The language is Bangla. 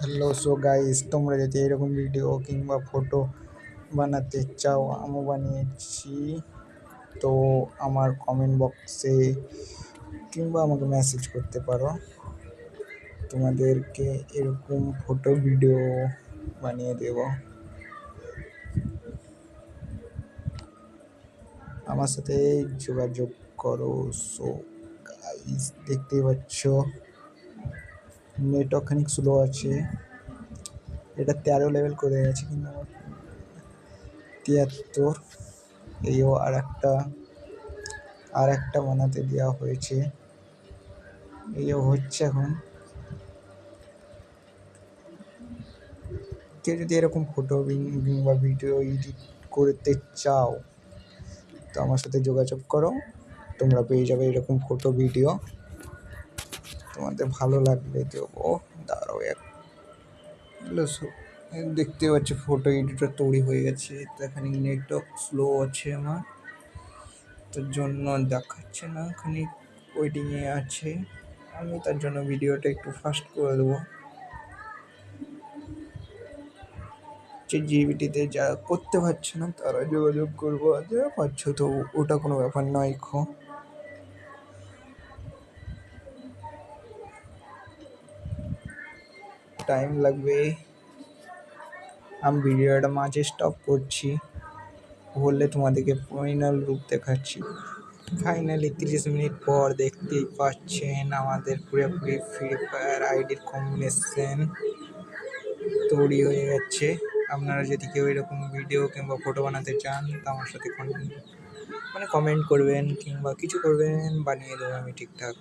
হ্যালো, সো গাইস, তোমরা যদি এরকম ভিডিও কিংবা ফটো বানাতে চাও, আমি বানিয়েছি। তো আমার কমেন্ট বক্সে কিংবা আমাকে মেসেজ করতে পারো। তোমাদেরকে এরকম ফটো ভিডিও বানিয়ে দেব। আমার সাথে যোগাযোগ করো। সো গাইস, দেখতেই পাচ্ছ নেটওয়ার্ক খানিক স্লো আছে। এটা 13 লেভেল করে গেছে, কিন্তু আমার 73। এইও আর একটা বানাতে দেওয়া হয়েছে। এইও হচ্ছে এখন। কেউ যদি এরকম ফটো কিংবা ভিডিও এডিট করতে চাও, তো আমার সাথে যোগাযোগ করো। তোমরা পেয়ে যাবে এরকম ফটো ভিডিও। তোমাদের ভালো লাগলে দেবো। দাঁড়াও দেখতে পাচ্ছি ফটো এডিটর তৈরি হয়ে গেছে। তো এখানে নেটওয়ার্ক স্লো আছে আমার, তার জন্য দেখাচ্ছে না, খানিক ওয়েটিংয়ে আছে। আমি তার জন্য ভিডিওটা একটু ফাস্ট করে দেবো। যে জিবিটিতে যা করতে পারছে না তারা যোগাযোগ করবো, আর যারা পারছো তো ওটা কোনো ব্যাপার নয়। টাইম লাগবে। আমি ভিডিওটা মাঝে স্টপ করছি, বললে তোমাদেরকে ফাইনাল রূপ দেখাচ্ছি। ফাইনালি 30 মিনিট পর দেখতেই পাচ্ছেন আমাদের পুরোপুরি ফ্রি ফায়ার আইডির কম্বিনেশন তৈরি হয়ে যাচ্ছে। আপনারা যদি কেউ এরকম ভিডিও কিংবা ফটো বানাতে চান, তো আমার সাথে কমেন্ট করবেন কিংবা কিছু করবেন, বানিয়ে দেবো আমি ঠিকঠাক।